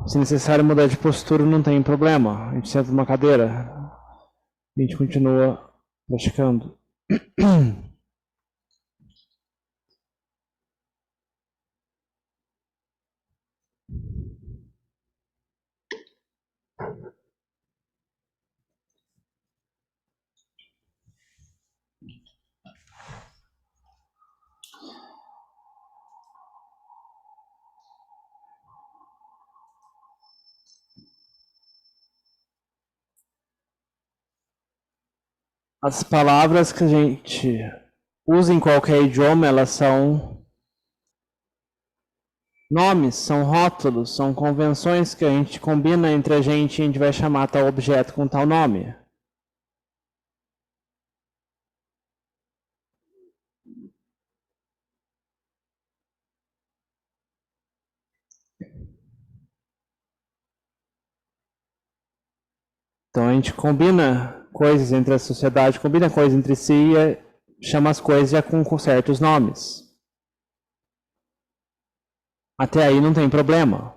Se necessário mudar de postura, não tem problema. A gente senta numa cadeira. A gente continua praticando. As palavras que a gente usa em qualquer idioma, elas são nomes, são rótulos, são convenções que a gente combina entre a gente e a gente vai chamar tal objeto com tal nome. Então a gente combina coisas entre a sociedade, combina coisas entre si e chama as coisas já com certos nomes. Até aí não tem problema.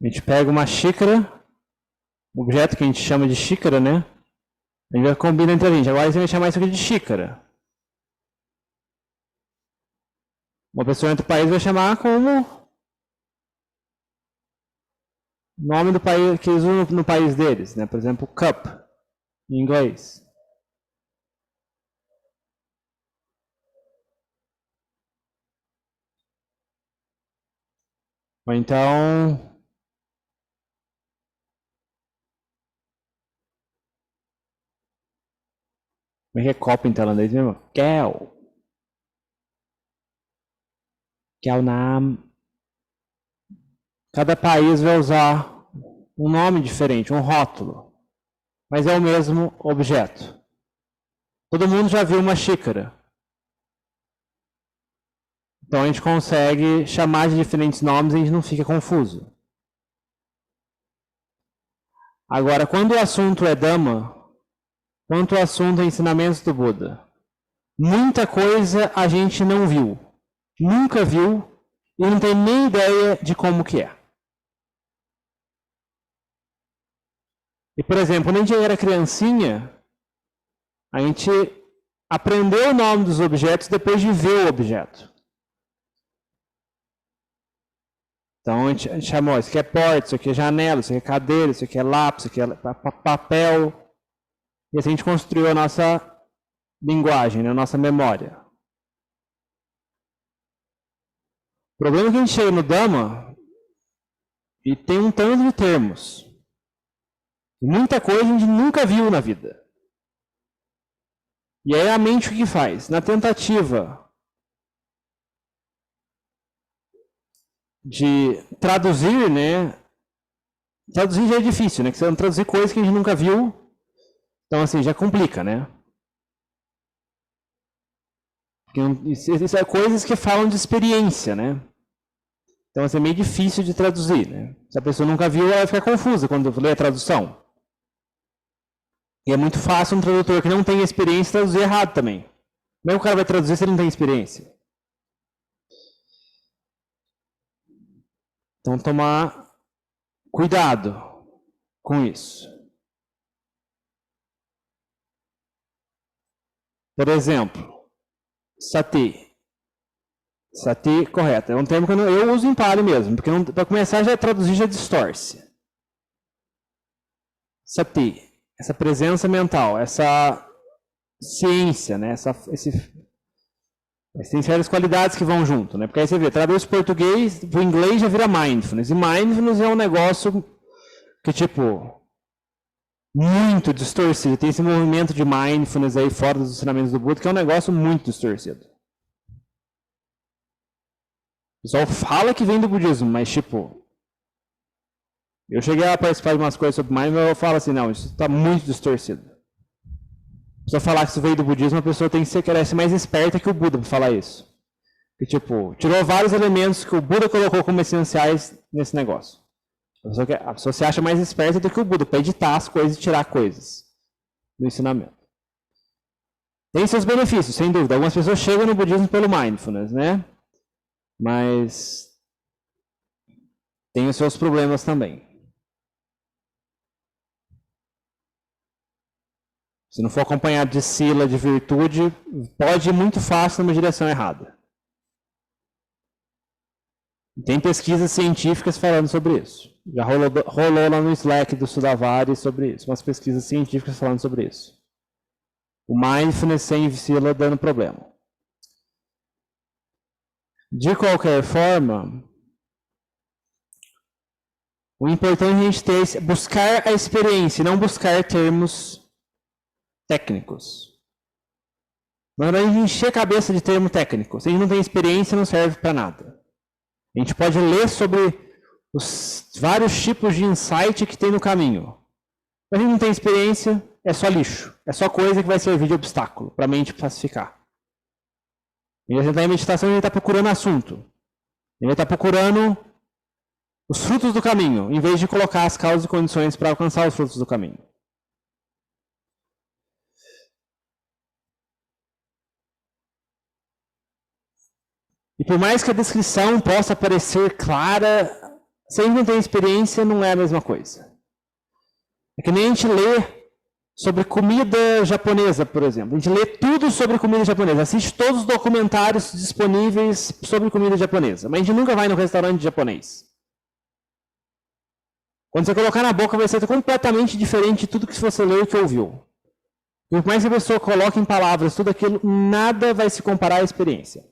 A gente pega uma xícara, o objeto que a gente chama de xícara, né? A gente vai combinar entre a gente. Agora você vai chamar isso aqui de xícara. Uma pessoa em outro país vai chamar como nome do país que eles usam no país deles, né? Por exemplo, cup, em inglês. Ou então, como é que é copo em tailandês mesmo? Keo. Keo Nam. Cada país vai usar um nome diferente, um rótulo. Mas é o mesmo objeto. Todo mundo já viu uma xícara. Então a gente consegue chamar de diferentes nomes e a gente não fica confuso. Agora, quando o assunto é Dhamma, quando o assunto é ensinamentos do Buda, muita coisa a gente não viu, nunca viu e não tem nem ideia de como que é. E, por exemplo, quando a gente era criancinha, a gente aprendeu o nome dos objetos depois de ver o objeto. Então a gente chamou, isso aqui é porta, isso aqui é janela, isso aqui é cadeira, isso aqui é lápis, isso aqui é papel. E assim a gente construiu a nossa linguagem, né, a nossa memória. O problema é que a gente chega no Dhamma e tem um tanto de termos. E muita coisa a gente nunca viu na vida. E aí a mente o que faz? Na tentativa de traduzir, né? Traduzir já é difícil, né? Que você vai traduzir coisas que a gente nunca viu. Então, assim, já complica, né? Isso é coisas que falam de experiência, né? Então, assim, é meio difícil de traduzir, né? Se a pessoa nunca viu, ela vai ficar confusa quando lê a tradução. E é muito fácil um tradutor que não tem experiência traduzir errado também. Como é que o cara vai traduzir se ele não tem experiência? Então, tomar cuidado com isso. Por exemplo, sati. Sati, correto. É um termo que eu uso em Pali mesmo, porque para começar já traduzir já distorce. Sati, essa presença mental, essa ciência, né? Tem certas qualidades que vão junto, né? Porque aí você vê, traduz português, pro inglês já vira mindfulness. E mindfulness é um negócio que, tipo, muito distorcido. Tem esse movimento de mindfulness aí fora dos ensinamentos do Buda, que é um negócio muito distorcido. O pessoal fala que vem do budismo, mas, tipo, eu cheguei a participar de umas coisas sobre mindfulness, mas eu falo assim, não, isso está muito distorcido. Se eu falar que isso veio do budismo, a pessoa tem que ser mais esperta que o Buda para falar isso. Que, tipo, tirou vários elementos que o Buda colocou como essenciais nesse negócio. A pessoa se acha mais esperta do que o Buda para editar as coisas e tirar coisas do ensinamento. Tem seus benefícios, sem dúvida. Algumas pessoas chegam no budismo pelo mindfulness, né? Mas tem os seus problemas também. Se não for acompanhado de sila, de virtude, pode ir muito fácil numa direção errada. Tem pesquisas científicas falando sobre isso. Já rolou lá no Slack do Sudavari sobre isso. Umas pesquisas científicas falando sobre isso. O mindfulness sem sila dando problema. De qualquer forma, o importante é a gente ter, buscar a experiência, não buscar termos técnicos. Não é a gente encher a cabeça de termo técnico. Se a gente não tem experiência, não serve para nada. A gente pode ler sobre os vários tipos de insight que tem no caminho. Mas a gente não tem experiência, é só lixo. É só coisa que vai servir de obstáculo para a mente pacificar. E a gente está em meditação, a gente está procurando assunto. A gente está procurando os frutos do caminho, em vez de colocar as causas e condições para alcançar os frutos do caminho. E por mais que a descrição possa parecer clara, se a gente não tem experiência, não é a mesma coisa. É que nem a gente lê sobre comida japonesa, por exemplo. A gente lê tudo sobre comida japonesa, assiste todos os documentários disponíveis sobre comida japonesa, mas a gente nunca vai no restaurante japonês. Quando você colocar na boca, vai ser completamente diferente de tudo que você leu e que ouviu. E por mais que a pessoa coloque em palavras tudo aquilo, nada vai se comparar à experiência.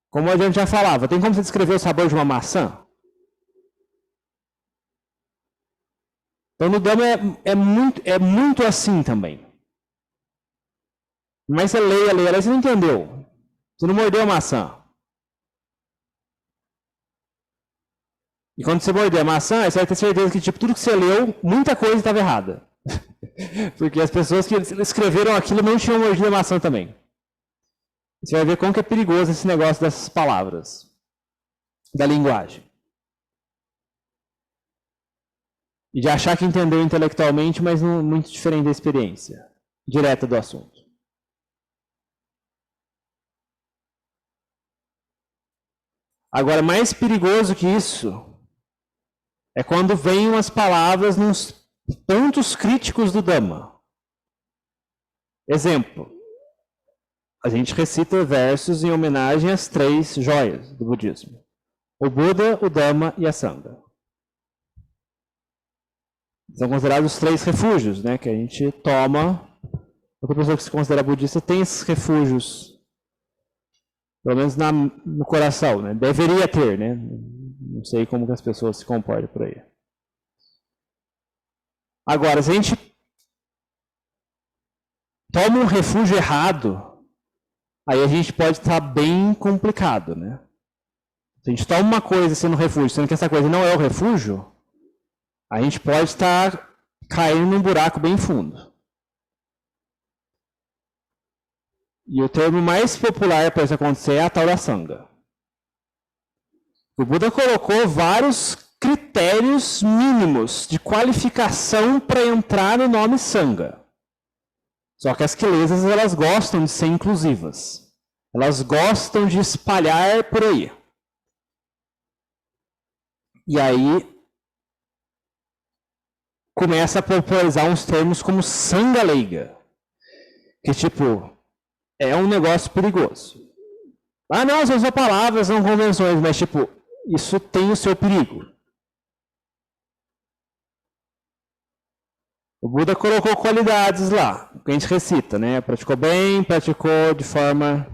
Como a gente já falava, tem como você descrever o sabor de uma maçã? Então no Dhamma é muito assim também. Mas você leia, você não entendeu. Você não mordeu a maçã. E quando você mordeu a maçã, você vai ter certeza que tipo, tudo que você leu, muita coisa estava errada. Porque as pessoas que escreveram aquilo não tinham mordido a maçã também. Você vai ver como que é perigoso esse negócio dessas palavras, da linguagem. E de achar que entendeu intelectualmente, mas não muito diferente da experiência direta do assunto. Agora, mais perigoso que isso é quando vêm umas palavras nos pontos críticos do Dhamma. Exemplo. A gente recita versos em homenagem às 3 joias do budismo. O Buda, o Dhamma e a Sangha. São considerados os 3 refúgios, né, que a gente toma. Outra pessoa que se considera budista tem esses refúgios, pelo menos no coração, né? Deveria ter, né? Não sei como que as pessoas se comportam por aí. Agora, se a gente toma um refúgio errado, aí a gente pode estar bem complicado, né? Se a gente toma uma coisa sendo refúgio, sendo que essa coisa não é o refúgio, a gente pode estar caindo num buraco bem fundo. E o termo mais popular para isso acontecer é a tal da Sangha. O Buda colocou vários critérios mínimos de qualificação para entrar no nome Sangha. Só que as quilesas, elas gostam de ser inclusivas. Elas gostam de espalhar por aí. E aí começa a popularizar uns termos como Sangha Leiga. Que tipo, é um negócio perigoso. Ah não, são só palavras, são convenções, mas tipo, isso tem o seu perigo. O Buda colocou qualidades lá, que a gente recita, né? Praticou bem, praticou de forma...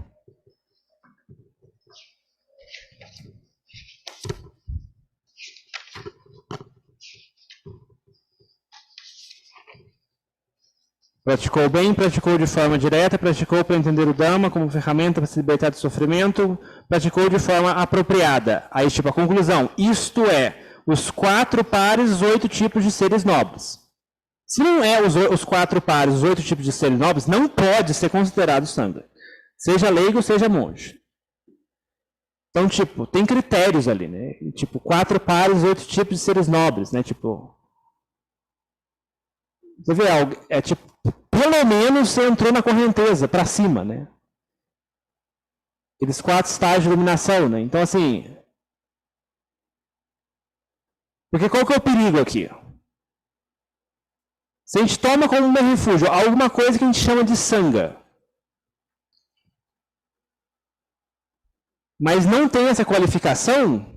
Praticou bem, praticou de forma direta, praticou para entender o Dhamma como ferramenta para se libertar do sofrimento, praticou de forma apropriada. Aí, tipo, a conclusão, isto é, os 4 pares, os 8 tipos de seres nobres. Se não é os 4 pares, os 8 tipos de seres nobres, não pode ser considerado Sangha. Seja leigo, seja monge. Então, tipo, tem critérios ali, né? Tipo, 4 pares, 8 tipos de seres nobres, né? Tipo... Você vê algo, é tipo, pelo menos você entrou na correnteza, para cima, né? Aqueles 4 estágios de iluminação, né? Então, assim... Porque qual que é o perigo aqui? Se a gente toma como um refúgio alguma coisa que a gente chama de sanga, mas não tem essa qualificação,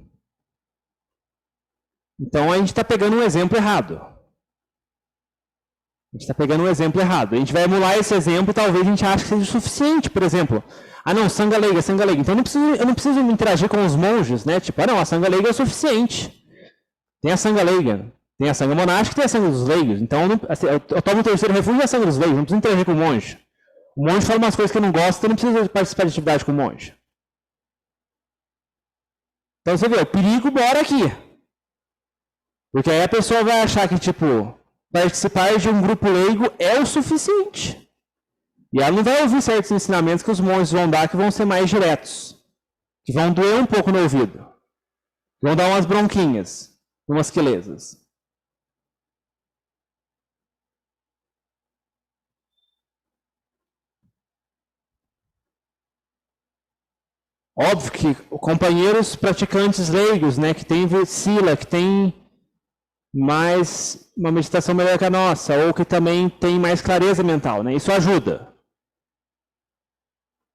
então a gente está pegando um exemplo errado. A gente está pegando um exemplo errado. A gente vai emular esse exemplo e talvez a gente ache que seja suficiente, por exemplo. Ah, não, sanga leiga, sanga leiga. Então eu não preciso interagir com os monges, né? Tipo, ah, não, a sanga leiga é o suficiente. Tem a sanga leiga, tem a sanga monástica e tem a sanga dos leigos. Então eu tomo o terceiro refúgio e a sanga dos leigos, não preciso interagir com o monge. O monge fala umas coisas que eu não gosto, então eu não preciso participar de atividade com o monge. Então você vê, o perigo mora aqui. Porque aí a pessoa vai achar que, tipo, participar de um grupo leigo é o suficiente. E ela não vai ouvir certos ensinamentos que os monges vão dar que vão ser mais diretos. Que vão doer um pouco no ouvido. Vão dar umas bronquinhas, umas quelezas. Óbvio que companheiros praticantes leigos, né, que tem sila, que tem mais uma meditação melhor que a nossa, ou que também tem mais clareza mental, né, isso ajuda.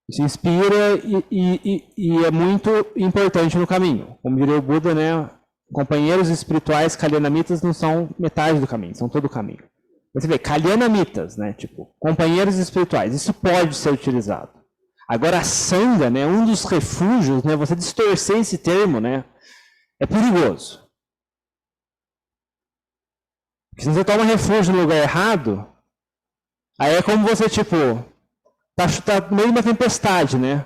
Isso inspira e é muito importante no caminho. Como diria o Buda, né, companheiros espirituais kalyanamitas não são metade do caminho, são todo o caminho. Você vê, kalyanamitas, né, tipo, companheiros espirituais, isso pode ser utilizado. Agora, a sanga, né, um dos refúgios, né, você distorcer esse termo, né, é perigoso. Porque se você toma refúgio no lugar errado, aí é como você, tipo, tá no meio de uma tempestade, né?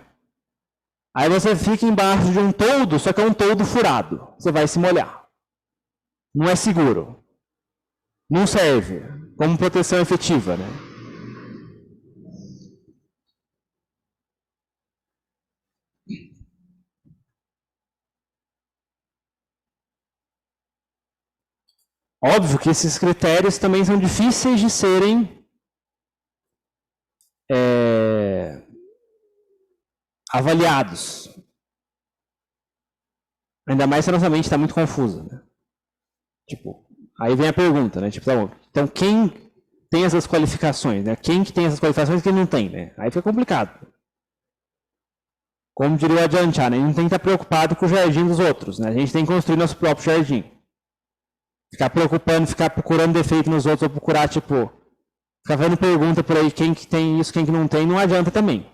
Aí você fica embaixo de um toldo, só que é um toldo furado. Você vai se molhar. Não é seguro. Não serve como proteção efetiva, né? Óbvio que esses critérios também são difíceis de serem avaliados. Ainda mais se a nossa mente está muito confusa, né? Tipo, aí vem a pergunta, né? Tipo, tá bom, então quem tem essas qualificações, né? Quem que tem essas qualificações e quem não tem, né? Aí fica complicado. Como diria o Ajahn Chah, né? A gente não tem que estar preocupado com o jardim dos outros, né? A gente tem que construir nosso próprio jardim. Ficar preocupando, ficar procurando defeito nos outros, ou procurar, tipo, ficar fazendo pergunta por aí, quem que tem isso, quem que não tem, não adianta também.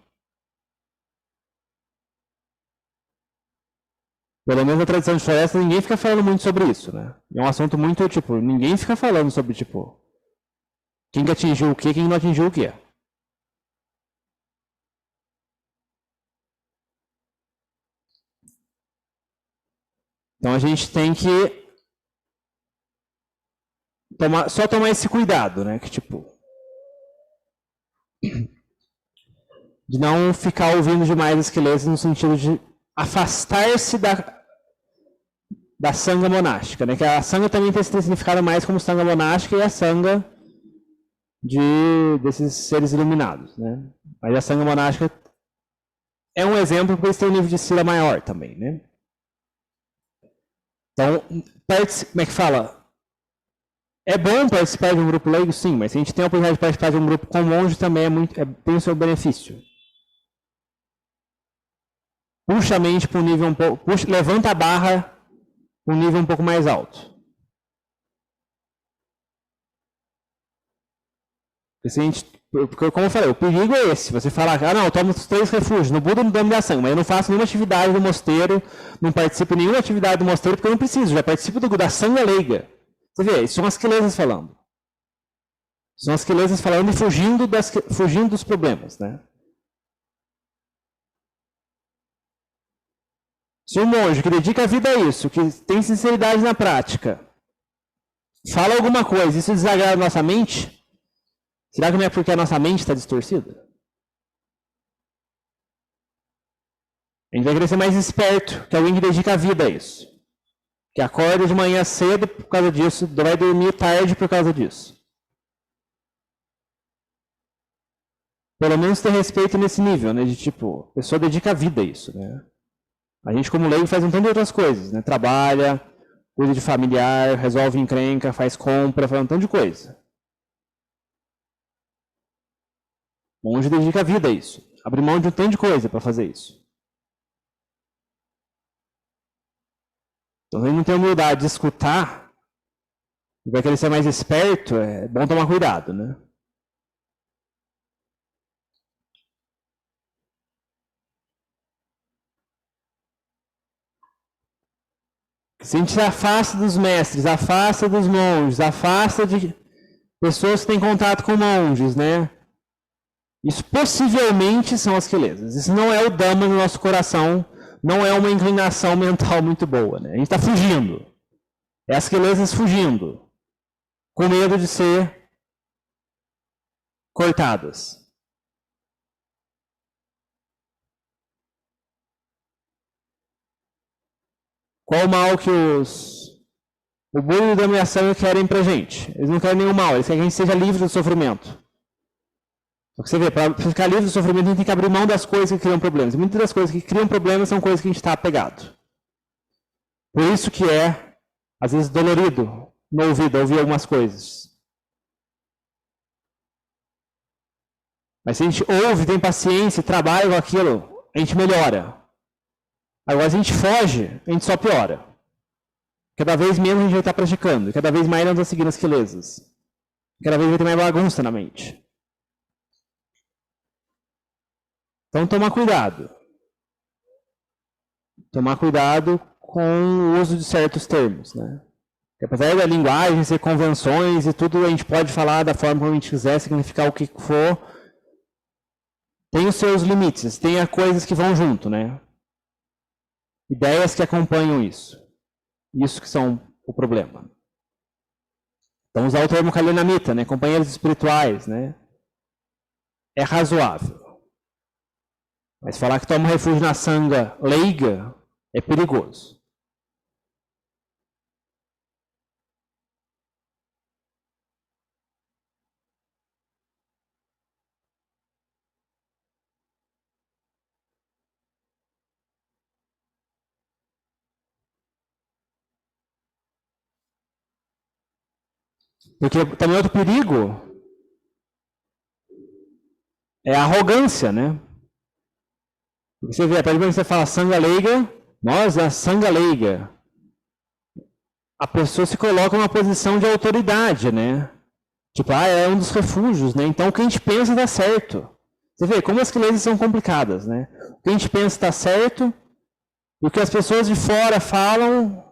Pelo menos na tradição de floresta, ninguém fica falando muito sobre isso, né? É um assunto muito, tipo, ninguém fica falando sobre, tipo, quem que atingiu o quê, quem não atingiu o quê. Então a gente tem que só tomar esse cuidado, né? Que, tipo, de não ficar ouvindo demais as quelezas no sentido de afastar-se da sanga monástica, né? Que a sanga também tem esse significado mais como sanga monástica e a sanga desses seres iluminados, né? Mas a sanga monástica é um exemplo porque eles têm um nível de sila maior também, né? Então, como é que fala? É bom participar de um grupo leigo, sim, mas se a gente tem a oportunidade de participar de um grupo com monge, também tem o seu benefício. Puxa a mente para um nível um pouco, levanta a barra para um nível um pouco mais alto. Porque, como eu falei, o perigo é esse. Você falar, ah, não, eu tomo os 3 refúgios, no Buda não dou da sangue, mas eu não faço nenhuma atividade do mosteiro, não participo de nenhuma atividade do mosteiro, porque eu não preciso, já participo da sanga leiga. Você vê, isso são as quelezas falando. São as quelezas falando e fugindo dos problemas, né? Se um monge que dedica a vida a isso, que tem sinceridade na prática, fala alguma coisa e isso desagrada a nossa mente, será que não é porque a nossa mente está distorcida? A gente vai querer ser mais esperto que alguém que dedica a vida a isso. Que acorda de manhã cedo por causa disso, vai dormir tarde por causa disso. pelo menos ter respeito nesse nível, né? De tipo, a pessoa dedica a vida a isso, né? A gente, como leigo, faz um tanto de outras coisas, né? Trabalha, cuida de familiar, resolve encrenca, faz compra, faz um tanto de coisa. O monge dedica a vida a isso. Abre mão de um tanto de coisa para fazer isso. Então, se ele não tem humildade de escutar, e vai querer ser mais esperto, é bom tomar cuidado, né? Se a gente se afasta dos mestres, afasta dos monges, afasta de pessoas que têm contato com monges, né? Isso possivelmente são as quelesas. Isso não é o Dhamma no nosso coração, não é uma inclinação mental muito boa, né? A gente está fugindo. É as quelesas fugindo, com medo de ser cortadas. Qual o mal que o Buda e o Dhamma e a Sangha querem pra gente? Eles não querem nenhum mal, eles querem que a gente seja livre do sofrimento. Só que você vê, para ficar livre do sofrimento, a gente tem que abrir mão das coisas que criam problemas. E muitas das coisas que criam problemas são coisas que a gente está apegado. Por isso que é, às vezes, dolorido no ouvido, ouvir algumas coisas. Mas se a gente ouve, tem paciência, trabalha com aquilo, a gente melhora. Agora, se a gente foge, a gente só piora. Cada vez menos a gente vai estar praticando, cada vez mais nós vamos seguir as quelesas. Cada vez vai ter mais bagunça na mente. Então, tomar cuidado. Tomar cuidado com o uso de certos termos, né? Porque apesar da linguagem ser convenções e tudo, a gente pode falar da forma como a gente quiser, significar o que for. Tem os seus limites, tem as coisas que vão junto, né? Ideias que acompanham isso. Isso que são o problema. Então, usar o termo kalyanamita, né? Companheiros espirituais, né? É razoável. Mas falar que toma refúgio na sangha leiga é perigoso. Porque também outro perigo é a arrogância, né? Porque você vê, a partir do momento que você fala sangha leiga, nós, a sangha leiga, a pessoa se coloca numa posição de autoridade, né? Tipo, é um dos refúgios, né? Então o que a gente pensa dá certo. Você vê como as quelesas são complicadas, né? O que a gente pensa está certo, e o que as pessoas de fora falam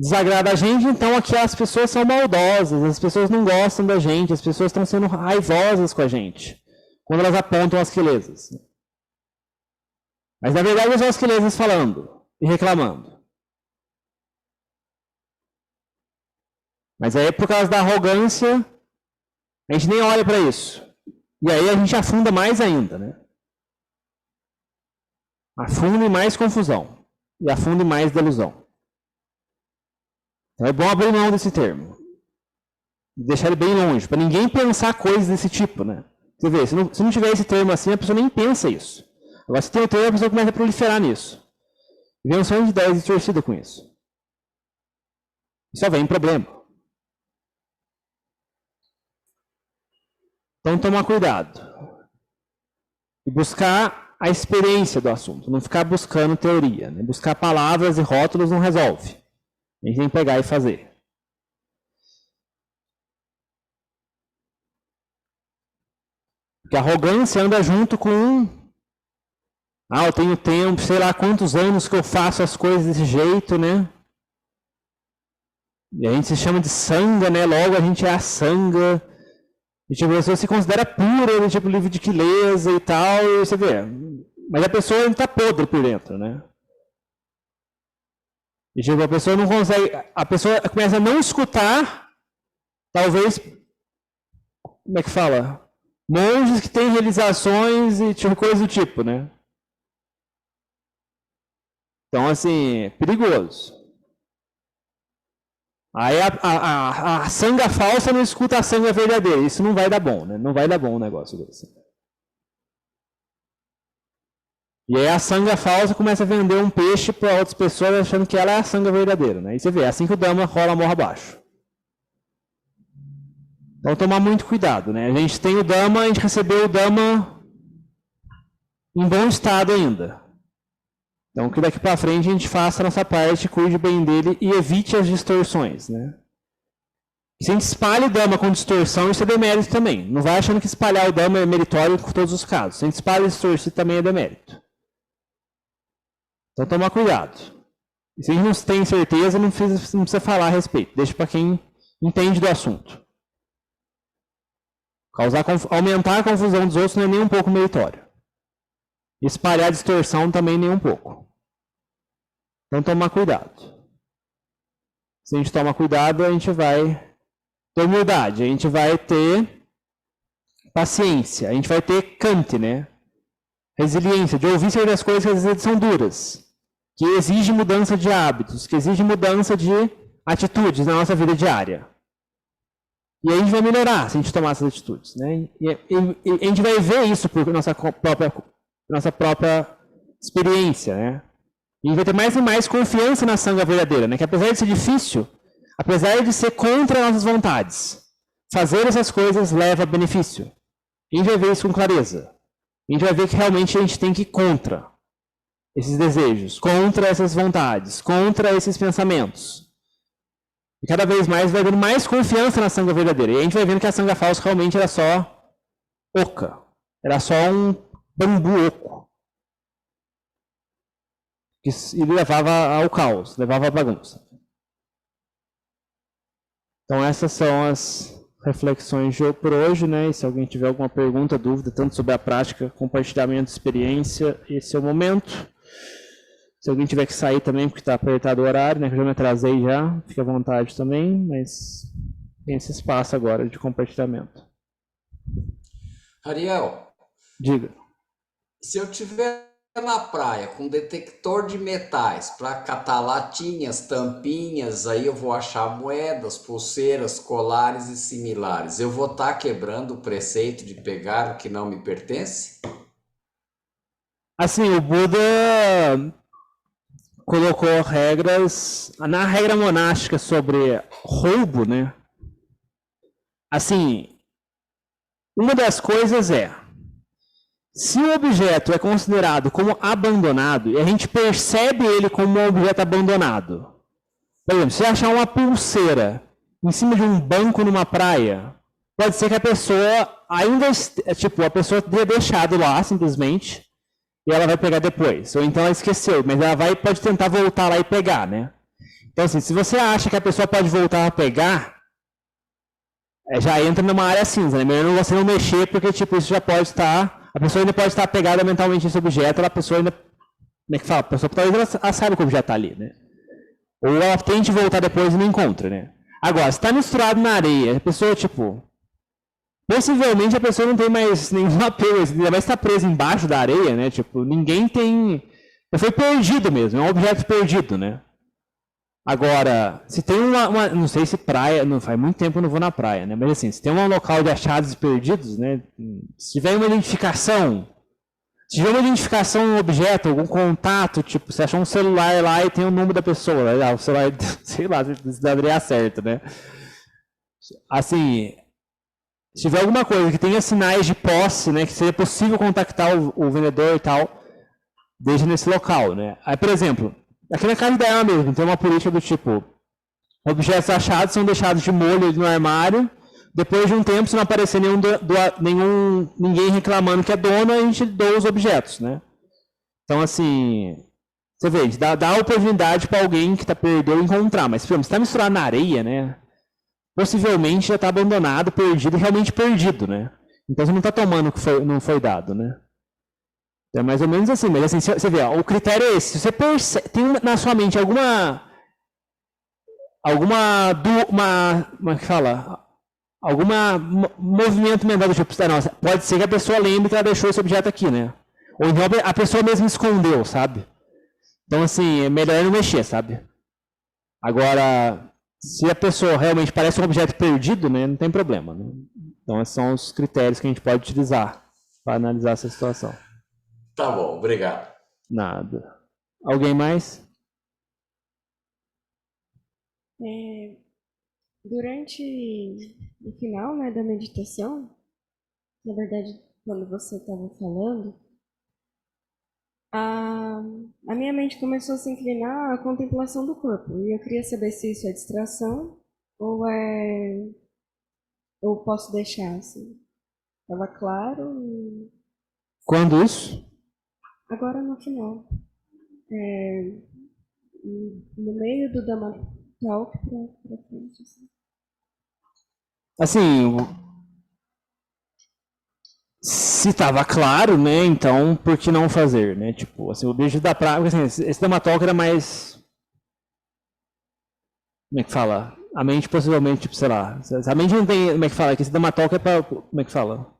desagrada a gente, então aqui as pessoas são maldosas, as pessoas não gostam da gente, as pessoas estão sendo raivosas com a gente, quando elas apontam as quelesas. Mas na verdade são as quelesas falando e reclamando. Mas aí por causa da arrogância, a gente nem olha para isso. E aí a gente afunda mais ainda, né? Afunda em mais confusão. E afunda em mais delusão. Então é bom abrir mão desse termo. Deixar ele bem longe, para ninguém pensar coisas desse tipo, né? Você vê, se não tiver esse termo assim, a pessoa nem pensa isso. Agora, se tem o termo, a pessoa começa a proliferar nisso. E vem um sonho de ideias distorcidas com isso. E só vem problema. Então, tomar cuidado. E buscar a experiência do assunto. Não ficar buscando teoria. Né? Buscar palavras e rótulos não resolve. A gente tem que pegar e fazer. Porque a arrogância anda junto com eu tenho tempo, sei lá quantos anos que eu faço as coisas desse jeito, né? E a gente se chama de sangha, né? Logo a gente é a sangha. E tipo, a pessoa se considera pura, né? Tipo, livre de quileza e tal, e você vê. Mas a pessoa está podre por dentro, né? E tipo, a pessoa não consegue. A pessoa começa a não escutar, talvez. Como é que fala? Monges que têm realizações e tipo, coisa do tipo, né? Então, assim, perigoso. Aí a sanga falsa não escuta a sanga verdadeira. Isso não vai dar bom, né? Não vai dar bom um negócio desse. E aí a sanga falsa começa a vender um peixe para outras pessoas achando que ela é a sanga verdadeira, né? E você vê, é assim que o Dhamma rola morra abaixo. Então tomar muito cuidado, né? A gente tem o Dhamma, a gente recebeu o Dhamma em bom estado ainda. Então que daqui para frente a gente faça a nossa parte, cuide bem dele e evite as distorções, né? Se a gente espalha o Dhamma com distorção, isso é demérito também. Não vai achando que espalhar o Dhamma é meritório em todos os casos. Se a gente espalha e distorce também é demérito. Então tomar cuidado. E se a gente não tem certeza, não precisa falar a respeito. Deixa para quem entende do assunto. Aumentar a confusão dos outros não é nem um pouco meritório. Espalhar distorção também nem um pouco. Então tomar cuidado. Se a gente toma cuidado, a gente vai ter humildade, a gente vai ter paciência, a gente vai ter cante, né? Resiliência, de ouvir certas coisas que às vezes são duras, que exigem mudança de hábitos, que exigem mudança de atitudes na nossa vida diária. E aí a gente vai melhorar se a gente tomar essas atitudes, né? E a gente vai ver isso por nossa própria experiência, né? E a gente vai ter mais e mais confiança na sanga verdadeira, né? Que apesar de ser difícil, apesar de ser contra nossas vontades, fazer essas coisas leva benefício. E a gente vai ver isso com clareza. A gente vai ver que realmente a gente tem que ir contra esses desejos, contra essas vontades, contra esses pensamentos. E cada vez mais vai dando mais confiança na sanga verdadeira. E a gente vai vendo que a sanga falsa realmente era só oca. Era só um bambu oco. E levava ao caos, levava à bagunça. Então essas são as reflexões de por hoje, né? E se alguém tiver alguma pergunta, dúvida, tanto sobre a prática, compartilhamento de experiência, esse é o momento. Se alguém tiver que sair também, porque está apertado o horário, né? Que eu já me atrasei já, fique à vontade também, mas tem esse espaço agora de compartilhamento. Ariel, diga. Se eu tiver na praia com detector de metais para catar latinhas, tampinhas, aí eu vou achar moedas, pulseiras, colares e similares. Eu vou estar quebrando o preceito de pegar o que não me pertence? Assim, o Buda colocou regras, na regra monástica sobre roubo, né? Assim, uma das coisas é, se o objeto é considerado como abandonado, e a gente percebe ele como um objeto abandonado, por exemplo, se achar uma pulseira em cima de um banco numa praia, pode ser que a pessoa ainda, a pessoa tenha deixado lá, simplesmente, e ela vai pegar depois. Ou então ela esqueceu, mas ela pode tentar voltar lá e pegar, né? Então, assim, se você acha que a pessoa pode voltar a pegar, já entra numa área cinza, né? Melhor você não mexer, porque, isso já pode estar... A pessoa ainda pode estar apegada mentalmente nesse objeto, a pessoa ainda... Como é que fala? A pessoa talvez ela saiba que o objeto está ali, né? Ou ela tente voltar depois e não encontra, né? Agora, se está misturado na areia, a pessoa, possivelmente a pessoa não tem mais nenhum apego, ainda mais está presa embaixo da areia, né? Ninguém tem... Foi perdido mesmo, é um objeto perdido, né? Agora, se tem não sei se praia, não faz muito tempo que eu não vou na praia, né? Mas assim, se tem um local de achados perdidos, né? Se tiver uma identificação, um objeto, algum contato, você achou um celular lá e tem o número da pessoa, o celular, sei lá, se daria certo, né? Assim, se tiver alguma coisa que tenha sinais de posse, né? Que seja possível contactar o vendedor e tal, deixa nesse local, né? Aí, por exemplo, aqui na casa dela mesmo, tem uma política do tipo, objetos achados são deixados de molho no armário, depois de um tempo, se não aparecer ninguém reclamando que é dono, a gente doa os objetos, né? Então, assim, você vê, a gente dá a oportunidade para alguém que perdeu encontrar, mas, se está misturado na areia, né? Possivelmente já está abandonado, perdido, realmente perdido, né? Então, você não está tomando o que não foi dado, né? É mais ou menos assim, mas assim, você vê, o critério é esse. Se você percebe, tem na sua mente como é que fala? Movimento mental do tipo, nossa, pode ser que a pessoa lembre que ela deixou esse objeto aqui, né? Ou então a pessoa mesmo escondeu, sabe? Então, assim, é melhor não mexer, sabe? Agora, se a pessoa realmente parece um objeto perdido, né, não tem problema, né? Então, esses são os critérios que a gente pode utilizar para analisar essa situação. Tá bom, obrigado. Nada. Alguém mais? Durante o final, né, da meditação, na verdade, quando você estava falando, a minha mente começou a se inclinar à contemplação do corpo. E eu queria saber se isso é distração ou posso deixar assim. Estava claro e Quando isso? agora no final. No meio do Dhamma Talk para frente. Assim. Assim, se estava claro, né? Então, por que não fazer, né? Tipo, assim, o beijo da praia, assim, esse Dhamma era mais, como é que fala? A mente possivelmente, tipo, sei lá, a mente não tem, como é que fala? Que esse Dhamma é para, como é que fala?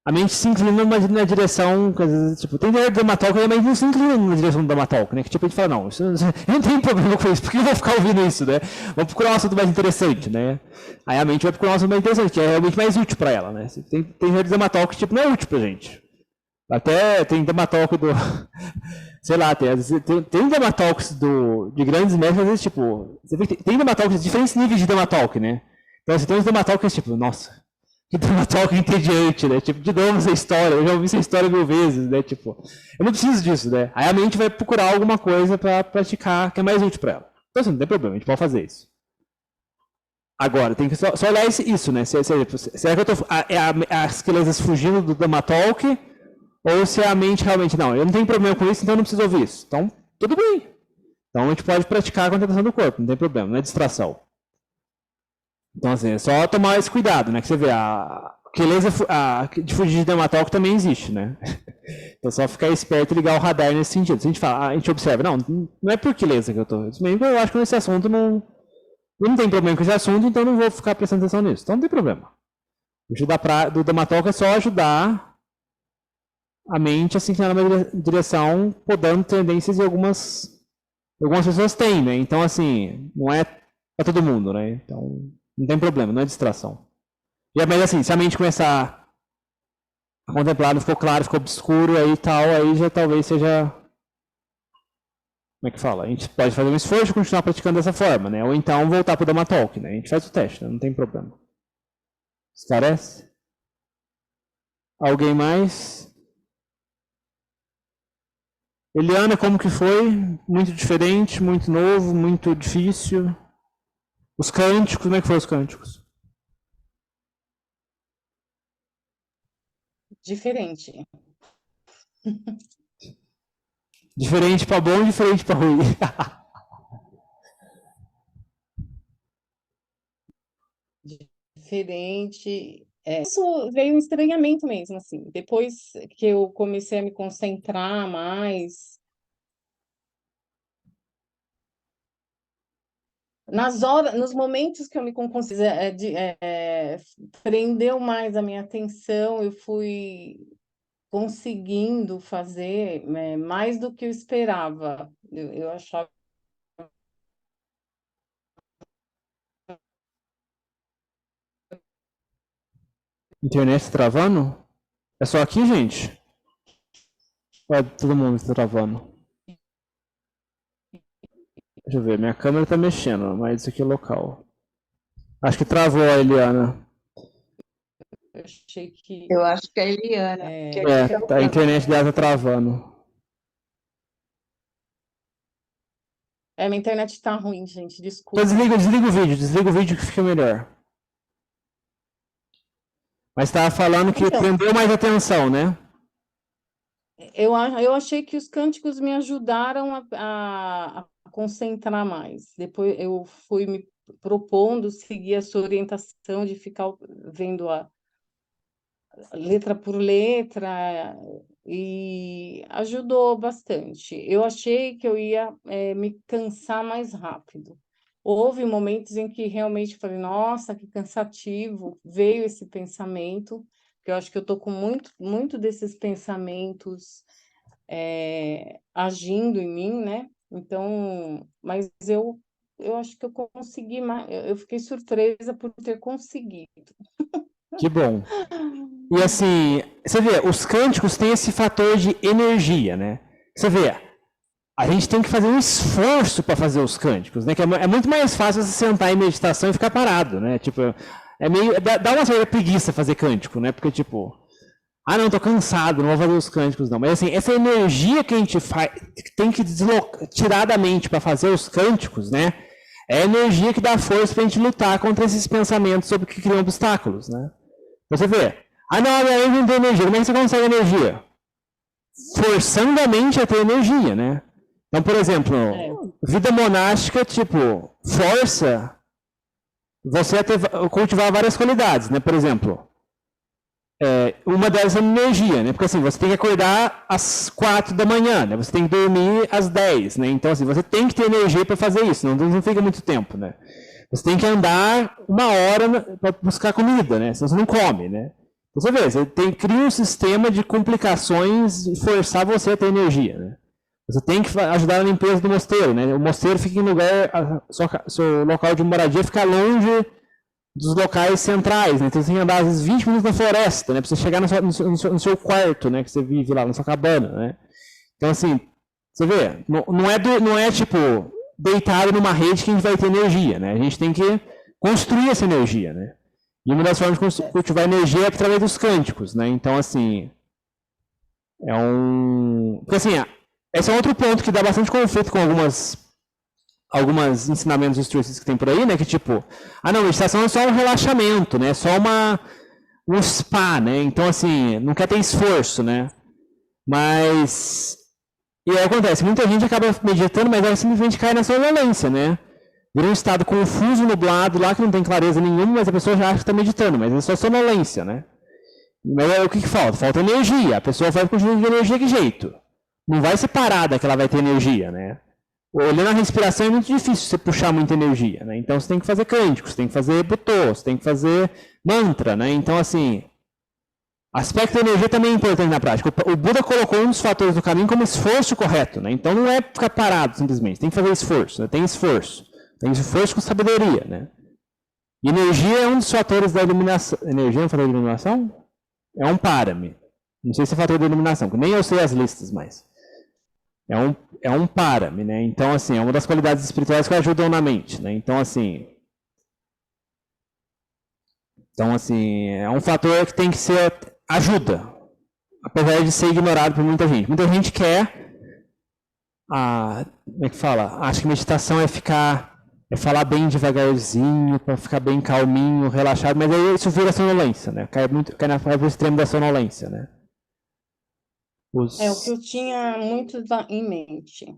A mente se inclina na direção, tipo, tem ideia do Dhamma e a mente não se inclina na direção do Dhamma né? Que tipo, a gente fala, não, eu não tenho problema com isso, por que eu vou ficar ouvindo isso, né? Vamos procurar um assunto mais interessante, né? Aí a mente vai procurar um assunto mais interessante, que é realmente mais útil para ela, né? Tem gente do Dhamma que, tipo, não é útil pra gente. Até tem Dhamma do... Sei lá, tem Dhamma de grandes mestres, às vezes, tipo... Você vê que tem Dhamma de diferentes níveis de Dhamma né? Então, você tem uns Dhamma tipo, nossa... Que Dhamma entediante, né? Tipo, de novo essa história, eu já ouvi essa história 1000 vezes, né? Tipo, eu não preciso disso, né? Aí a mente vai procurar alguma coisa para praticar que é mais útil para ela. Então, assim, não tem problema, a gente pode fazer isso. Agora, tem que só olhar isso, né? Será que eu tô. As crianças fugindo do Dhamma ou se a mente realmente. Não, eu não tenho problema com isso, então eu não preciso ouvir isso. Então, tudo bem. Então a gente pode praticar a contemplação do corpo, não tem problema, não é distração. Então, assim, é só tomar esse cuidado, né? Que você vê, a queleza de fugir de dermatólogo também existe, né? Então, só ficar esperto e ligar o radar nesse sentido. Se a gente fala, a gente observa, não é por queleza que eu tô. Eu acho que nesse assunto não tem problema com esse assunto, então não vou ficar prestando atenção nisso. Então, não tem problema. O do dermatólogo é só ajudar a mente a se inclinar numa direção, podando tendências de algumas pessoas têm, né? Então, assim, não é para todo mundo, né? Então, não tem problema, não é distração. Mas assim, se a mente começar a contemplar, não ficou claro, ficou obscuro aí e tal, aí já talvez seja. Como é que fala? A gente pode fazer um esforço e continuar praticando dessa forma, né? Ou então voltar para o Dhamma Talk, né? A gente faz o teste, né? Não tem problema. Esclarece? Alguém mais? Eliana, como que foi? Muito diferente, muito novo, muito difícil. Os cânticos, como é que foram os cânticos? Diferente. Diferente para bom, diferente para ruim. Diferente. Isso veio um estranhamento mesmo, assim. Depois que eu comecei a me concentrar mais, nas horas, nos momentos que eu me prendeu mais a minha atenção, eu fui conseguindo fazer mais do que eu esperava. Eu achava. Internet travando? É só aqui, gente? Ou todo mundo está travando? Deixa eu ver, minha câmera está mexendo, mas isso aqui é local. Acho que travou a Eliana. Eu achei que. Eu acho que é a Eliana. A internet dela está travando. Minha internet está ruim, gente, Então desculpa. desliga o vídeo que fica melhor. Mas estava falando que Então, prendeu mais atenção, né? eu achei que os cânticos me ajudaram a concentrar mais. Depois eu fui me propondo seguir a sua orientação de ficar vendo a letra por letra e ajudou bastante. Eu achei que eu ia me cansar mais rápido. Houve momentos em que realmente falei, nossa, que cansativo, veio esse pensamento, que eu acho que eu estou com muito desses pensamentos agindo em mim, né? Então, mas eu acho que eu consegui, eu fiquei surpresa por ter conseguido. Que bom. E assim, você vê, os cânticos têm esse fator de energia, né? Você vê, a gente tem que fazer um esforço para fazer os cânticos, né? Que é muito mais fácil você sentar em meditação e ficar parado, né? Tipo, dá uma certa preguiça fazer cântico, né? Porque, tipo, não, tô cansado, não vou fazer os cânticos, não. Mas, assim, essa energia que a gente tem que tirar da mente para fazer os cânticos, né? É a energia que dá força para a gente lutar contra esses pensamentos sobre que criam obstáculos, né? Você vê, não, a minha mente não tem energia. Como é que você consegue energia? Forçando a mente a ter energia, né? Então, por exemplo, vida monástica, tipo, força você a cultivar várias qualidades, né? Por exemplo, uma delas é a energia, né? Porque assim, você tem que acordar às 4 da manhã, né? Você tem que dormir às 10, né? Então, assim, você tem que ter energia para fazer isso, não fica muito tempo, né? Você tem que andar 1 hora para buscar comida, né? Senão você não come, né? Então, você vê, cria um sistema de complicações e forçar você a ter energia, né? Você tem que ajudar na limpeza do mosteiro, né? O mosteiro fica em lugar, seu local de moradia fica longe dos locais centrais, né? Então você tem que andar às vezes 20 minutos na floresta, né? Para você chegar no seu quarto, né? Que você vive lá na sua cabana, né? Então assim, você vê, não é tipo deitado numa rede que a gente vai ter energia, né? A gente tem que construir essa energia, né? E uma das formas de cultivar energia é através dos cânticos, né? Então assim, porque assim, esse é outro ponto que dá bastante conflito com algumas ensinamentos instruídos que tem por aí, né? Que tipo, não, meditação é só um relaxamento, né? É só um spa, né? Então, assim, não quer ter esforço, né? Mas... E aí acontece, muita gente acaba meditando, mas ela simplesmente cai na sonolência, né? Vira um estado confuso, nublado lá, que não tem clareza nenhuma, mas a pessoa já acha que está meditando, mas é só sonolência, né? Mas aí, o que falta? Falta energia. A pessoa vai continuar de energia que jeito? Não vai ser parada que ela vai ter energia, né? Olhando a respiração é muito difícil você puxar muita energia, né? Então você tem que fazer cânticos, tem que fazer butô, você tem que fazer mantra, né? Então, assim, aspecto da energia também é importante na prática. O Buda colocou um dos fatores do caminho como esforço correto, né? Então não é ficar parado simplesmente, tem que fazer esforço, né? Tem esforço com sabedoria, né? E energia é um dos fatores da iluminação. Energia é um fator de iluminação? É um párame. Não sei se é fator de iluminação, nem eu sei as listas mais. É um párame, né? Então, assim, é uma das qualidades espirituais que ajudam na mente, né? Então, assim, é um fator que tem que ser ajuda, apesar de ser ignorado por muita gente. Muita gente quer, como é que fala? Acho que meditação é falar bem devagarzinho, para ficar bem calminho, relaxado, mas aí isso vira sonolência, né? Cai no extremo da sonolência, né? É o que eu tinha muito em mente.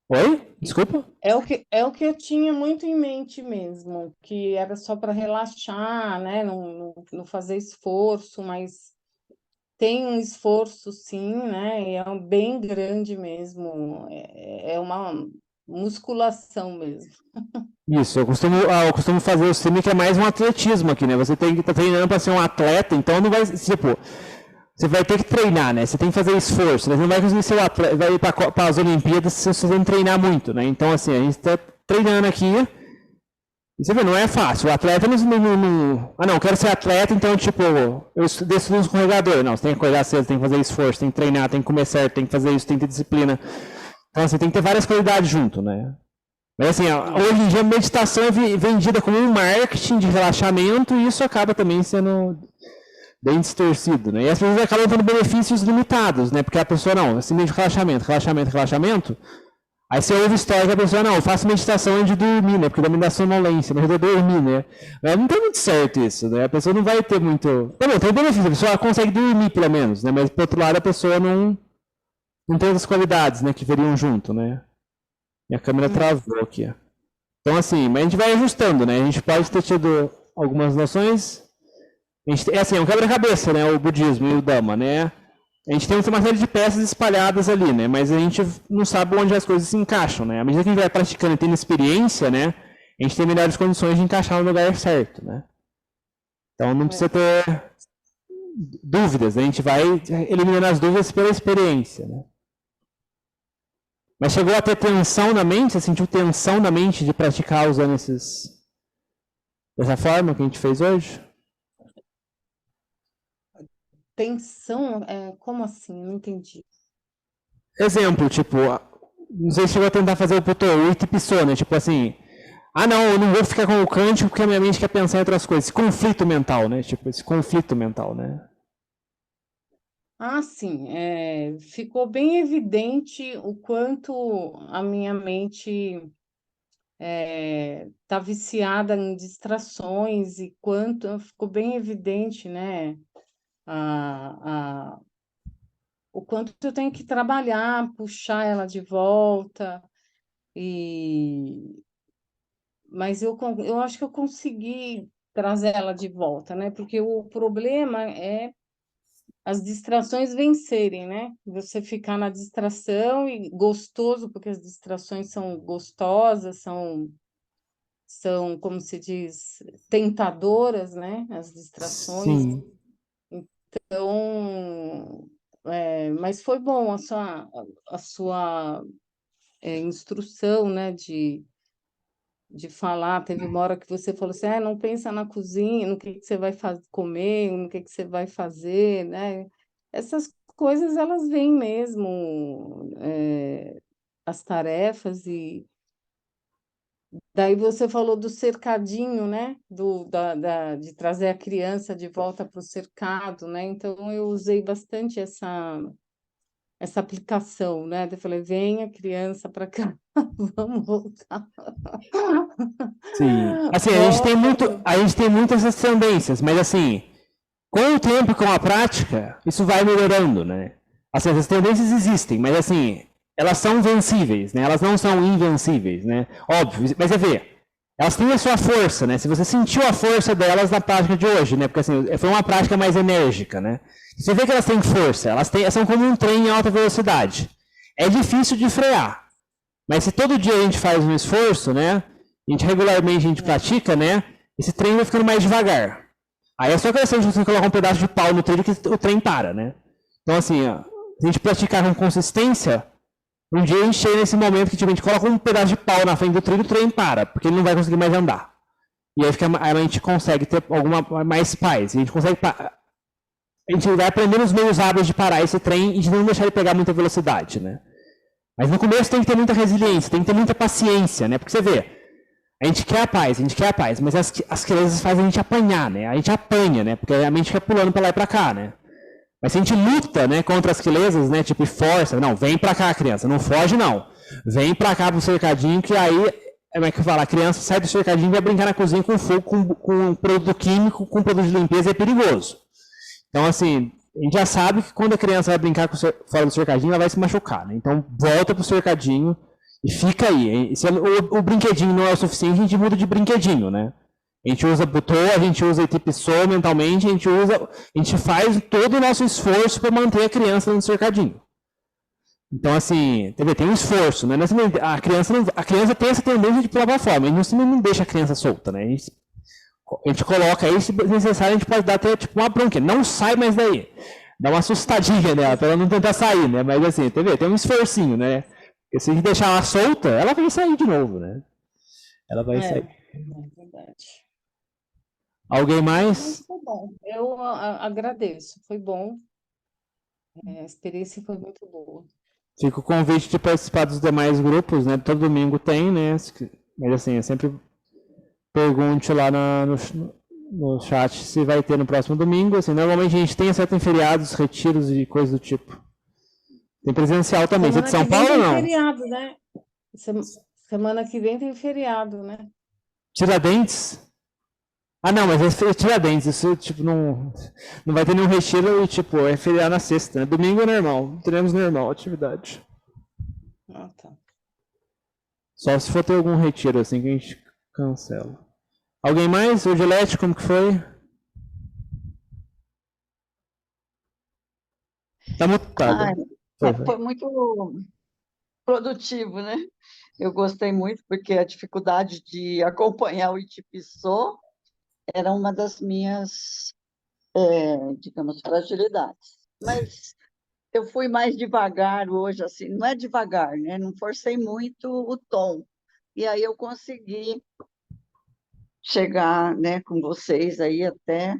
Oi? Desculpa? É o que eu tinha muito em mente mesmo, que era só para relaxar, né? Não fazer esforço, mas tem um esforço sim, né? E é bem grande mesmo. É uma musculação mesmo. Isso, eu costumo fazer o streaming que é mais um atletismo aqui, né? Você tem que estar treinando para ser um atleta, então não vai, tipo, você vai ter que treinar, né? Você tem que fazer esforço, né? Você não vai conseguir ser um atleta, vai ir para as Olimpíadas se você não treinar muito, né? Então, assim, a gente está treinando aqui, e você vê, não é fácil. O atleta não, quero ser atleta, então, tipo, eu desço no escorregador. Não, você tem que acordar cedo, tem que fazer esforço, tem que treinar, tem que comer certo, tem que fazer isso, tem que ter disciplina. Então, você tem que ter várias qualidades junto, né? Mas assim, hoje em dia a meditação é vendida como um marketing de relaxamento e isso acaba também sendo bem distorcido, né? E as pessoas acabam tendo benefícios limitados, né? Porque a pessoa, não, assim, de relaxamento. Aí você ouve história que a pessoa, não, eu faço meditação antes de dormir, né? Porque dá me dá sonolência, mas eu dormir, né? Mas não tem muito certo isso, né? A pessoa não vai ter muito... Tá bom, tem benefício, a pessoa consegue dormir pelo menos, né? Mas por outro lado a pessoa não tem as qualidades, né? Que veriam junto, né? Minha câmera travou aqui. Então, assim, mas a gente vai ajustando, né? A gente pode ter tido algumas noções. É um quebra-cabeça, né? O budismo e o Dhamma, né? A gente tem uma série de peças espalhadas ali, né? Mas a gente não sabe onde as coisas se encaixam, né? À medida que a gente vai praticando e tendo experiência, né? A gente tem melhores condições de encaixar no lugar certo, né? Então, não precisa ter dúvidas, né? A gente vai eliminando as dúvidas pela experiência, né? Mas chegou a ter tensão na mente? Você sentiu tensão na mente de praticar usando dessa forma que a gente fez hoje? tensão, como assim? Eu não entendi. Exemplo, tipo, não sei se chegou a tentar fazer o Puto, o Itipissou, né? Tipo assim, não, eu não vou ficar com o cântico porque a minha mente quer pensar em outras coisas. Esse conflito mental, né? Tipo, esse conflito mental, né? Ah, sim, ficou bem evidente o quanto a minha mente está viciada em distrações e quanto ficou bem evidente, né, o quanto eu tenho que trabalhar, puxar ela de volta, e mas eu acho que eu consegui trazer ela de volta, né? Porque o problema é as distrações vencerem, né? Você ficar na distração e gostoso, porque as distrações são gostosas, são, como se diz, tentadoras, né? As distrações. Sim. Então, mas foi bom a sua instrução, né? De falar, teve uma hora que você falou assim, não pensa na cozinha, no que você vai comer, no que você vai fazer, né? Essas coisas, elas vêm mesmo, as tarefas, e daí você falou do cercadinho, né? De trazer a criança de volta para o cercado, né? Então, eu usei bastante essa aplicação, né? Eu falei, venha criança para cá, vamos voltar. Sim. Assim, Volta. a gente tem muitas essas tendências, mas assim, com o tempo, com a prática, isso vai melhorando, né? Assim, essas tendências existem, mas assim, elas são vencíveis, né? Elas não são invencíveis, né? Óbvio, mas é ver, elas têm a sua força, né? Se você sentiu a força delas na prática de hoje, né? Porque assim, foi uma prática mais enérgica, né? Você vê que elas têm força, elas são como um trem em alta velocidade. É difícil de frear, mas se todo dia a gente faz um esforço, né? Regularmente a gente pratica, né? Esse trem vai ficando mais devagar. Aí é só questão de você colocar um pedaço de pau no trilho que o trem para, né? Então, assim, ó, se a gente praticar com consistência, um dia a gente chega nesse momento que tipo, a gente coloca um pedaço de pau na frente do trilho e o trem para, porque ele não vai conseguir mais andar. E aí, aí a gente consegue ter mais paz. A gente consegue. A gente vai aprendendo os meios hábeis de parar esse trem e de não deixar ele pegar muita velocidade, né? Mas no começo tem que ter muita resiliência, tem que ter muita paciência, né? Porque você vê, a gente quer a paz, mas as crianças fazem a gente apanhar, né? A gente apanha, né? Porque a mente fica pulando para lá e para cá, né? Mas se a gente luta, né, contra as quilesas, né, tipo, e força, não, vem para cá, criança, não foge, não. Vem para cá pro cercadinho, que aí, como é que eu falo, a criança sai do cercadinho e vai brincar na cozinha com fogo, com produto químico, com produto de limpeza, é perigoso. Então, assim, a gente já sabe que quando a criança vai brincar fora do cercadinho, ela vai se machucar, né? Então, volta pro cercadinho e fica aí. Se o brinquedinho não é o suficiente, a gente muda de brinquedinho, né? A gente usa butô, a gente usa itipissô mentalmente, a gente faz todo o nosso esforço para manter a criança no cercadinho. Então, assim, tem um esforço, né? A criança tem essa tendência de pular para fora, mas a gente não deixa a criança solta, né? A gente coloca aí, se necessário, a gente pode dar até tipo uma bronca. Não sai mais daí. Dá uma assustadinha, né? Para ela não tentar sair, né? Mas assim, tem um esforcinho, né? Porque se a gente deixar ela solta, ela vai sair de novo, né? Ela vai sair. É verdade. Alguém Mas mais? foi bom. Eu agradeço, foi bom. A experiência foi muito boa. Fica o convite de participar dos demais grupos, né? Todo domingo tem, né? Mas assim, eu sempre pergunte lá no chat se vai ter no próximo domingo. Assim, normalmente a gente tem, exceto em feriados, retiros e coisas do tipo. Tem presencial também. Você é de São Paulo ou não? Feriado, né? Semana que vem tem feriado, né? Tiradentes? Ah, não, mas é Tiradentes. Isso, tipo, não vai ter nenhum retiro e, tipo, é feriado na sexta, né? Domingo é normal. Teremos normal atividade. Ah, tá. Só se for ter algum retiro, assim, que a gente cancela. Alguém mais? O Gilete, como que foi? Tá Ah, mutado. Foi. foi muito produtivo, né? Eu gostei muito porque a dificuldade de acompanhar o Itipissô era uma das minhas, digamos, fragilidades. Mas eu fui mais devagar hoje, assim, não é devagar, né? Não forcei muito o tom. E aí eu consegui chegar, né, com vocês aí até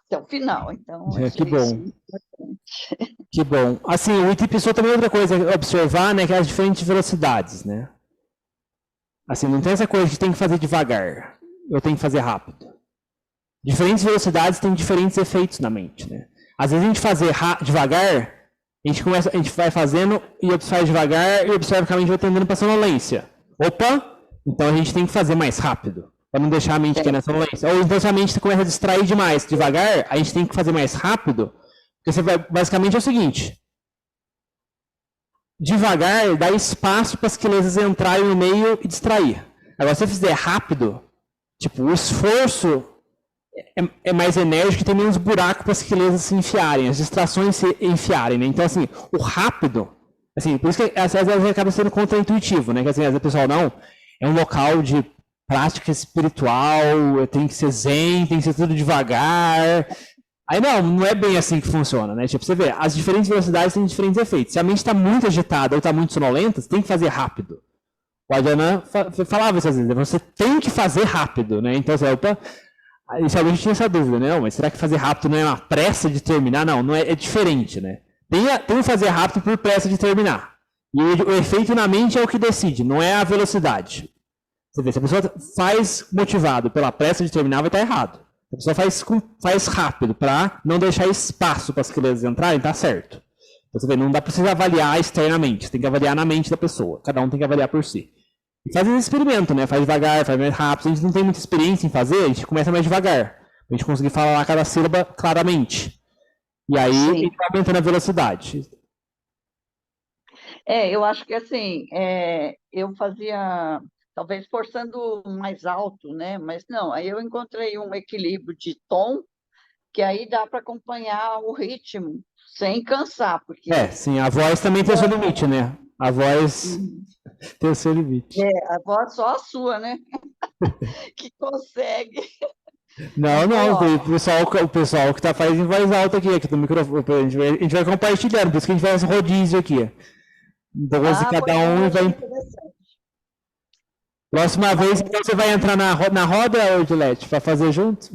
até o final. Então, Que achei bom. isso importante. Que bom. Assim, o Itipiçu também é outra coisa a observar, né, que é as diferentes velocidades, né? Assim, não tem essa coisa de tem que fazer devagar, eu tenho que fazer rápido. Diferentes velocidades têm diferentes efeitos na mente, né? Às vezes a gente fazer devagar, a gente vai fazendo e faz devagar e observa que a mente vai tendendo para sonolência. Opa, então a gente tem que fazer mais rápido, para não deixar a mente cair na sonolência. Ou então se a mente começa a distrair demais devagar, a gente tem que fazer mais rápido, porque você vai, basicamente é o seguinte: devagar dá espaço para as quelezas entrarem no meio e distrair. Agora, se você fizer rápido, tipo, o esforço é mais enérgico e tem menos buraco para as quelezas se enfiarem, as distrações se enfiarem, né? Então, assim, o rápido, assim, por isso que às vezes acaba sendo contraintuitivo, né? Que assim, às vezes o pessoal, não, é um local de prática espiritual, tem que ser zen, tem que ser tudo devagar. Aí não é bem assim que funciona, né? Tipo, você vê, as diferentes velocidades têm diferentes efeitos. Se a mente está muito agitada ou está muito sonolenta, você tem que fazer rápido. O Adriana falava isso às vezes, você tem que fazer rápido, né? Então, assim, opa, inicialmente tinha essa dúvida, né? Não, mas será que fazer rápido não é uma pressa de terminar? Não é diferente, né? Tem que fazer rápido por pressa de terminar. E o efeito na mente é o que decide, não é a velocidade. Você vê, se a pessoa faz motivado pela pressa de terminar, vai estar errado. A pessoa faz rápido para não deixar espaço para as crianças entrarem, tá certo. Então, você vê, não dá para você avaliar externamente, você tem que avaliar na mente da pessoa. Cada um tem que avaliar por si. E faz esse experimento, né? Faz devagar, faz mais rápido. Se a gente não tem muita experiência em fazer, a gente começa mais devagar. Pra gente conseguir falar cada sílaba claramente. E aí, a gente vai aumentando a velocidade. Eu acho que assim, eu fazia, talvez forçando mais alto, né? Mas não, aí eu encontrei um equilíbrio de tom, que aí dá para acompanhar o ritmo sem cansar, porque Sim, a voz também tem o seu limite, né? A voz tem o seu limite. a voz só a sua, né? Que consegue. Não, Então, tem o pessoal que faz em voz alta aqui do microfone. A gente vai compartilhando, por isso que a gente faz esse rodízio aqui. Então, cada um vai. Próxima vez, então, você vai entrar na roda, Odilete, para fazer junto?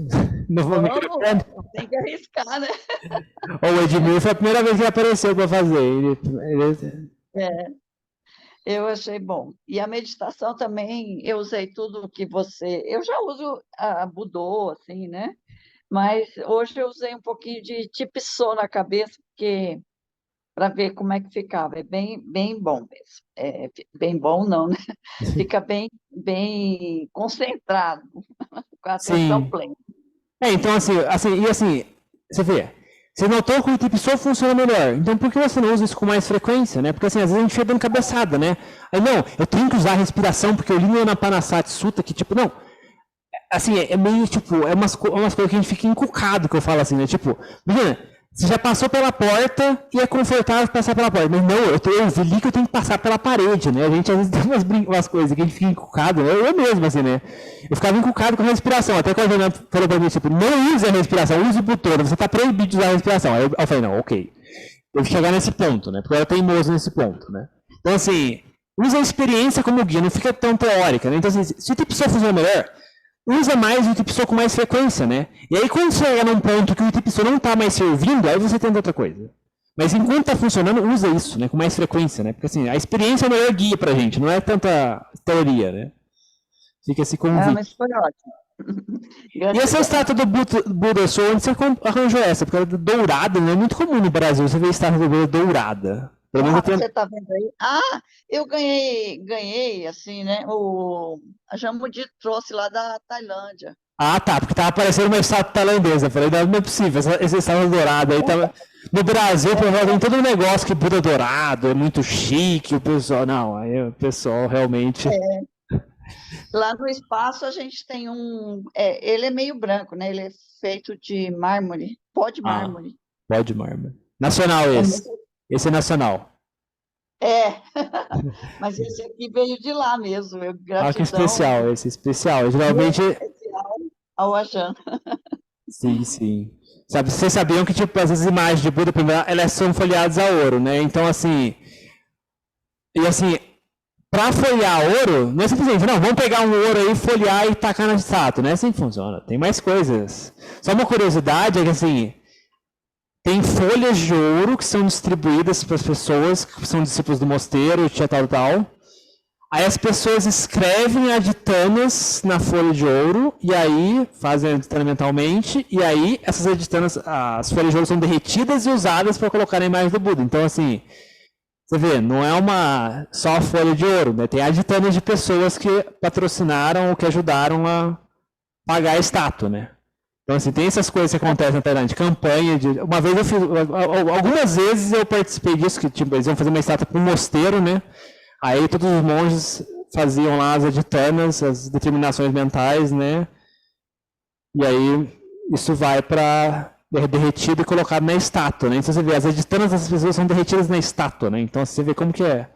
No microfone? Tem que arriscar, né? O Edmir foi a primeira vez que ele apareceu para fazer. Eu achei bom. E a meditação também, eu usei tudo que você... Eu já uso a Budô, assim, né? Mas hoje eu usei um pouquinho de Tipiçô na cabeça, porque para ver como é que ficava. É bem, bem bom mesmo. Bem bom não, né? Fica bem concentrado, com a atenção plena. Então, assim, você vê, você notou que o Tipiçô funciona melhor. Então, por que você não usa isso com mais frequência, né? Porque, assim, às vezes a gente fica dando cabeçada, né? Aí, não, eu tenho que usar a respiração, porque eu li no Anapanasati Sutta que, tipo, não... Assim, é meio, tipo, é umas coisas que a gente fica encucado, que eu falo assim, né? Tipo, imagina, você já passou pela porta e é confortável passar pela porta. Mas não, eu li que eu tenho que passar pela parede, né? A gente às vezes tem umas coisas que a gente fica encucado, né? Eu mesmo, assim, né? Eu ficava encucado com a respiração. Até quando a Fernanda falou pra mim, tipo, não use a respiração, use o botão, você tá proibido de usar a respiração. Aí eu falei, não, ok. Eu vou chegar nesse ponto, né? Porque eu era teimoso nesse ponto, né? Então, assim, usa a experiência como guia, não fica tão teórica, né? Então, assim, se o Tipiçô funciona melhor, usa mais o Tipiçô com mais frequência, né? E aí, quando você chega num ponto que o Tipiçô não está mais servindo, aí você tenta outra coisa. Mas enquanto está funcionando, usa isso, né? Com mais frequência, né? Porque assim, a experiência é o melhor guia pra gente, não é tanta teoria, né? Fica esse convite. Mas foi ótimo. E essa estátua do Buda Soul, onde você arranjou essa? Porque ela é dourada, não é muito comum no Brasil você ver estátua do Buda dourada. Pelo menos você está vendo aí? Eu ganhei, assim, né? A Jamudi trouxe lá da Tailândia. Tá, porque tava aparecendo uma estátua tailandesa. Eu falei, não é possível, essa estátua dourada aí tava... No Brasil, tem todo um negócio que Buda dourado, é muito chique, o pessoal... Não, aí o pessoal realmente... Lá no espaço a gente tem ele é meio branco, né? Ele é feito de mármore, pó de mármore. Pó de mármore. Nacional esse. Esse é nacional. Mas esse aqui veio de lá mesmo. Gratidão. Que especial, esse especial. Geralmente... Especial ao Ajahn. Sim. Vocês sabiam que, tipo, às vezes as imagens de Buda, primeiro, elas são folheadas a ouro, né? Então, assim... E assim, Para folhear ouro, não é simplesmente, não, vamos pegar um ouro aí, folhear e tacar na estátua. Não é assim que funciona. Tem mais coisas. Só uma curiosidade é que, assim, tem folhas de ouro que são distribuídas para as pessoas que são discípulos do mosteiro, tal. Aí as pessoas escrevem aditanas na folha de ouro, e aí fazem a aditana mentalmente, e aí essas aditanas, as folhas de ouro são derretidas e usadas para colocar a imagem do Buda. Então, assim, você vê, não é uma só a folha de ouro, né? Tem aditanas de pessoas que patrocinaram ou que ajudaram a pagar a estátua, né? Então, assim, tem essas coisas que acontecem na Tailândia, campanha de... Uma vez eu fiz... Algumas vezes eu participei disso, que tipo, eles iam fazer uma estátua para um mosteiro, né? Aí todos os monges faziam lá as aditanas, as determinações mentais, né? E aí isso vai para derretido e colocado na estátua, né? Então você vê, as aditanas das pessoas são derretidas na estátua, né? Então você vê como que é.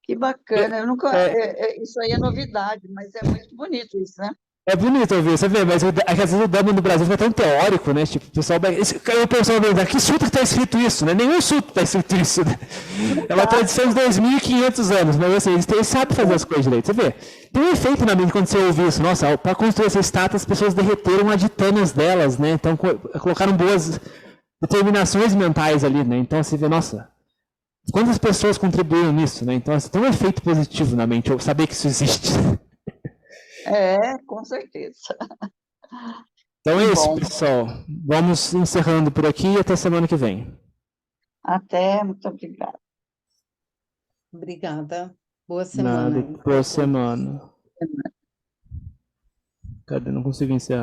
Que bacana. Eu nunca, isso aí é novidade, mas é muito bonito isso, né? É bonito ouvir, você vê, mas às vezes o Dhamma no Brasil fica tão teórico, né? Tipo, o pessoal pergunta, que sutra está escrito isso, né? Nenhum sutra está escrito isso, né? É uma tradição de 2.500 anos, mas assim, eles sabem fazer as coisas direito. Você vê, tem um efeito na mente quando você ouve isso. Nossa, para construir essa estátua, as pessoas derreteram aditanas delas, né? Então, colocaram boas determinações mentais ali, né? Então, você vê, nossa, quantas pessoas contribuíram nisso, né? Então, assim, tem um efeito positivo na mente, eu saber que isso existe. Com certeza. Então é Que isso, bom. pessoal. Vamos encerrando por aqui e até semana que vem. Até, muito obrigada. Obrigada. Boa Nada, semana. boa semana. Cadê? Não consigo encerrar.